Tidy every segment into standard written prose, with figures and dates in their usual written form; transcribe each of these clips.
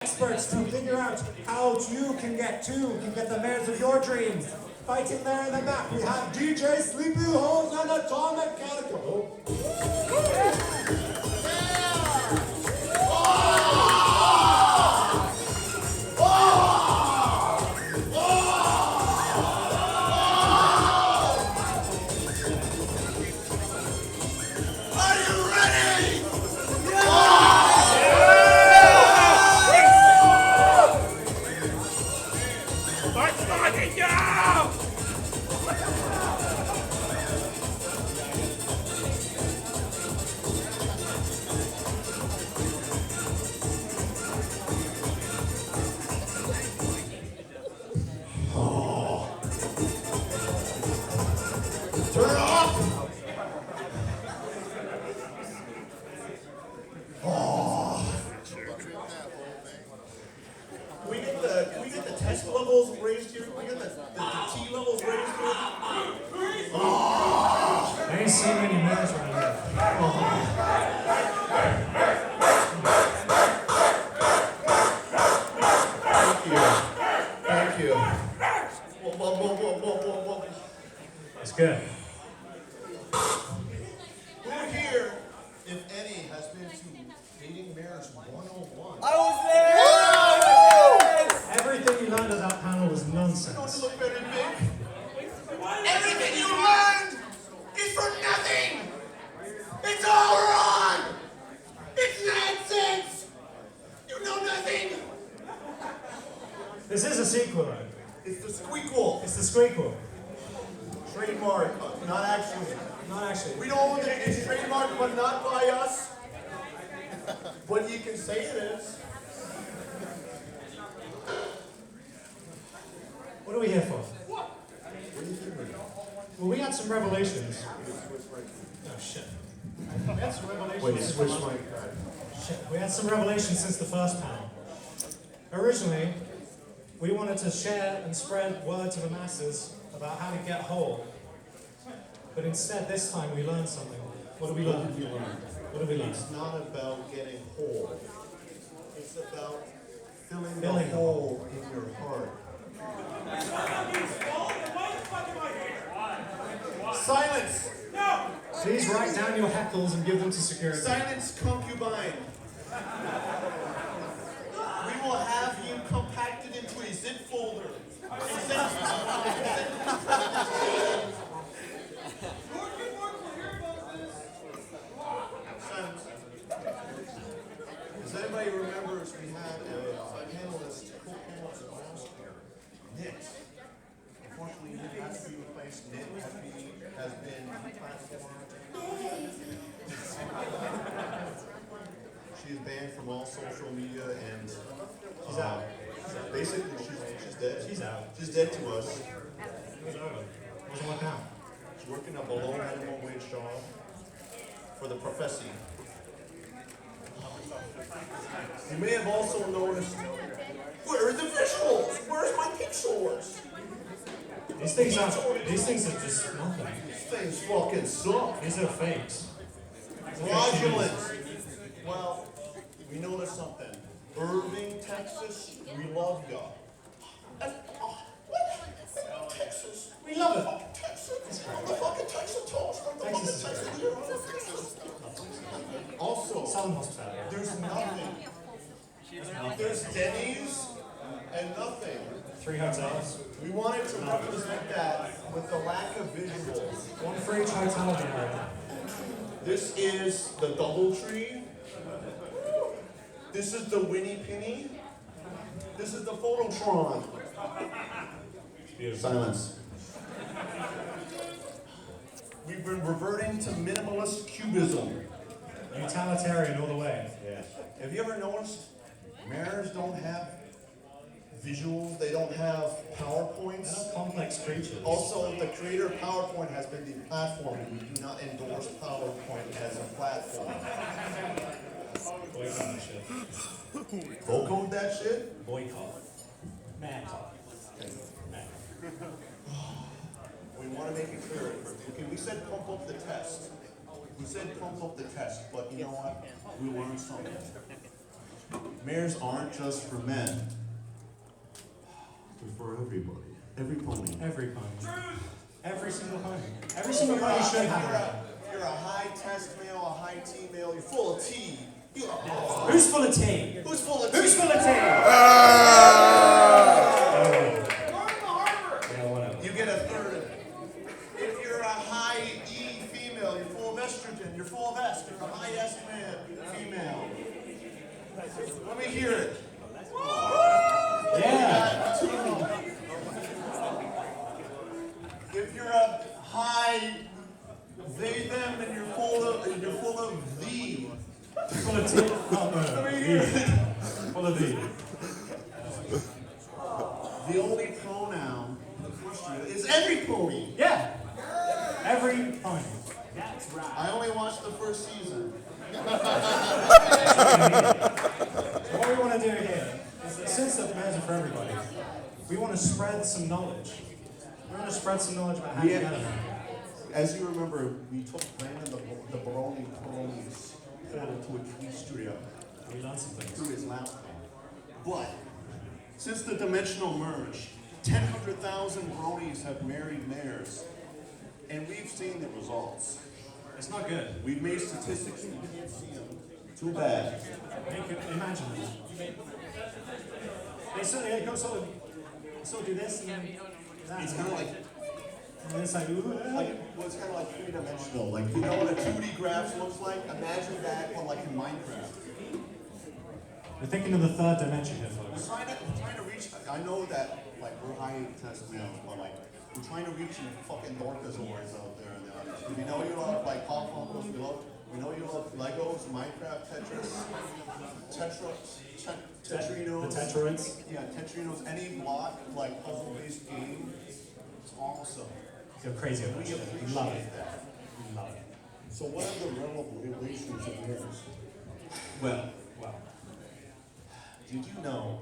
experts to figure out how you can get the mares of your dreams. Fighting there in the map, we have DJ Sleepy Holmes and Atomic Calico. Turn it off! Can we get the test levels raised here? Can we get the T levels raised here? I ain't seen many mares right here. Thank you. Whoa. That's good. Who here, if any, has been to Dating Mares 101? I was there! Everything you learned at that panel was nonsense. Don't look very big. Everything you learned is for nothing! It's all wrong! It's nonsense! You know nothing! This is a sequel, right? It's the squeakquel. It's the squeakquel. Trademark, not actually. Not actually. We don't own it. It's trademarked, but not by us. But you can say it is. What are we here for? Well, we had some revelations. Oh, shit. We had some revelations. Wait, switch my Shit. We had some revelations since the first panel. Originally, we wanted to share and spread word to the masses about how to get whole. But instead, this time we learned something. What did we learn? What did we learn? It's not about getting whole. It's about filling Filling the hole in your heart. Silence! Please write down your heckles and give them to security. Silence, concubine. We will have you compacted into a zip folder. Silence. Does anybody remembers we had a panelist, co-panelist last year, Nick. Unfortunately, Nick has to be replaced. Nick has been deplatformed. She is banned from all social media and She's out. Basically, she's dead. She's out. She's dead to us. It was over. Wasn't working out. She's working a below minimum wage job for the profession. You may have also noticed, where are the visuals? Where's my pixels? These things are just nothing. These things fucking suck. These are fakes. Fraudulent. Well, we noticed something. Irving, Texas, we love ya. What? Texas? We love it. Texas. I'm the fucking Texas toast. I'm the Texas fucking is Texas. great. You're from Texas. Also, Southern hospitality. there's nothing. There's Denny's and nothing. 3 hotels. We wanted to represent that with the lack of visuals. One for each hotel in the area. This is the Doubletree. This is the Winnie Penny. This is the Phototron. Silence. We've been reverting to minimalist cubism. Utilitarian all the way. Yeah. Have you ever noticed mares don't have visuals? They don't have PowerPoints. They're not complex creatures. Also, the creator of PowerPoint has been deplatformed. We do not endorse PowerPoint as a platform. Boycott that shit. Vote that shit? Boycott. Mad. We want to make it clear. Okay, we said pump up the test. We said pump up the test, but you know what? We learned something. Mares aren't just for men. They're for everybody. Every pony. Every pony. Every single pony. Every single pony should have one. If you're a high test male, a high T male, you're full of T. Who's full of tea? Who's full of T? Who's full of tea? You get a third. If you're a high E female, you're full of estrogen. You're full of S. If you're a high S man, female. Let me hear it. Yeah. If you're a high they them, then you're full of thee. Full of tea? Oh, no. Let me hear it. Full of thee. The only pronoun is every pony. Yeah. Every pony. I only watched the first season. So what we want to do here is that since the mares are for everybody, we want to spread some knowledge. We want to spread some knowledge about how to get them. As you remember, we took Brandon the Baroni ponies portal to Equestria We learned some things. through his last name. But since the dimensional merge, 100,000 bronies have married mares, and we've seen the results. It's not good. We've made statistics and you can't see them. Too bad. Imagine it. They sort of do this and that. It's kind of like, And it's like, ooh, well, it's kind of like three-dimensional. Like, you know what a 2D graph looks like? Imagine that, but like in Minecraft. We're thinking of the third dimension here, We're folks. trying to reach. I know that like we're high test males, but like we're trying to reach you fucking dorkasaurs out there in the audience. We know you love like pop funkos. We know you love Legos, Minecraft, Tetrinos. The Tetroids. Yeah, Tetrinos. Any block like puzzle-based game. It's awesome. You're crazy about We shit. appreciate Love it. that. Love it. So what are the revelations of yours? Well, Did you know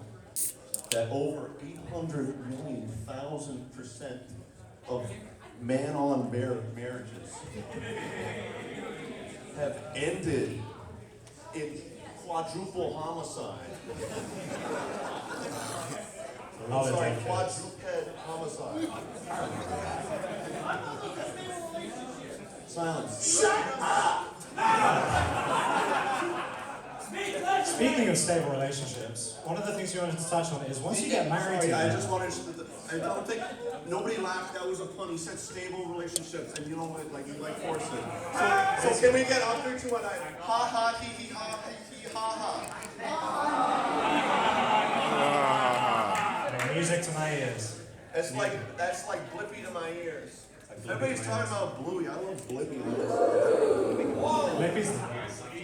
that over 800 million thousand % of man-on marriages have ended in quadruple homicide? love Sorry, it. quadruped homicide. Silence. Speaking of stable relationships, one of the things you wanted to touch on is once you get married Sorry, to I just wanted to, I don't think, nobody laughed, that was a pun, he said stable relationships, and you know what, like, you like force it. So can we get on 3, 2, 1, ha ha, hee hee ha, hee hee ha ha. music to my ears. That's like Blippy to my ears. Everybody's talking about Bluey, I love Blippy. Lippy's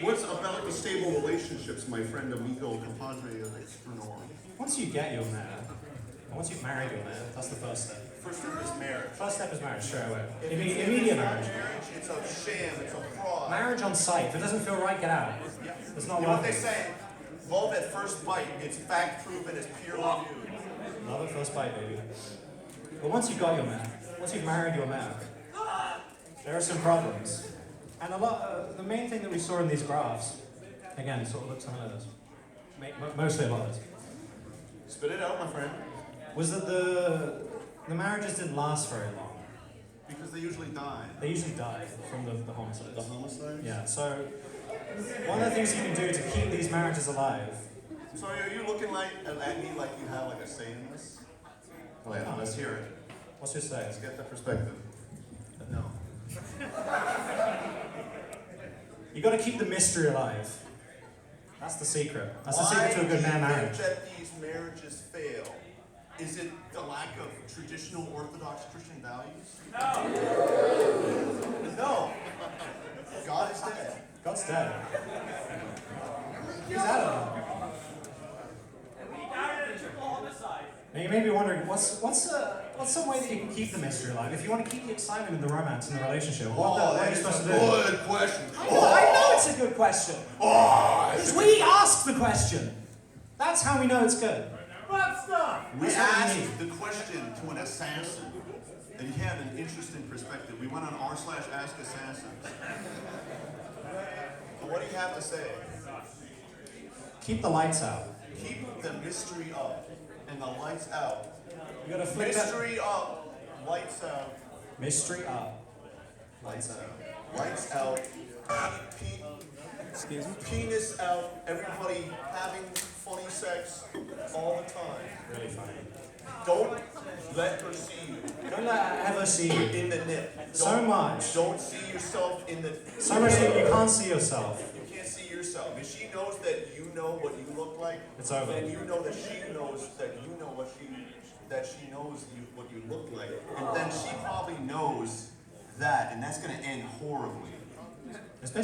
What's about the stable relationships, my friend, amigo, compadre, external? once you get your mare, once you've married your mare, that's the first step. First step is marriage. First step is marriage, straight away. If Immediate marriage. marriage, it's a sham, it's a fraud. Marriage on sight. If it doesn't feel right, get out. It's not You know what worth they it. say? Love at first bite. It's fact proven. It's peer reviewed. Love at first bite, baby. But once you've got your mare, once you've married your mare, there are some problems. And the main thing that we saw in these graphs, again, sort of looks like this, mostly about this, Spit it out, my friend. was that the marriages didn't last very long. Because they usually die. They usually die from the homicides. The homicides? Yeah, so one of the things you can do to keep these marriages alive. So are you looking at me like you have like a say in this? Oh yeah, let's hear it. What's your say? Let's get the perspective. No. You got to keep the mystery alive. That's the secret. That's the secret to a good man Why do you marriage. think that these marriages fail? Is it the lack of traditional Orthodox Christian values? No. God is dead. God's dead. He's Adam. Now you may be wondering, what's some way that you can keep the mystery alive? If you want to keep the excitement and the romance in the relationship, what are you supposed to do? Good question. I know it's a good question. Because we asked the question. That's how we know it's good. We That's what we need. asked the question to an assassin, and he had an interesting perspective. We went on r/askassassins. But what do you have to say? Keep the lights out. Keep the mystery up and the lights out. You gotta flick that. Mystery up, lights out. Mystery up. Lights out. Lights out. Excuse me? Penis out. Everybody having funny sex all the time. Really funny. Don't let her see you Don't let her ever see you. in the nip. So much. Don't see yourself in the. So much that you can't see yourself. You can't see yourself. If she knows that you know what you look like, It's over. and you know that she knows that you know what she knows what you look like, and then she probably knows that, and that's gonna end horribly. Especially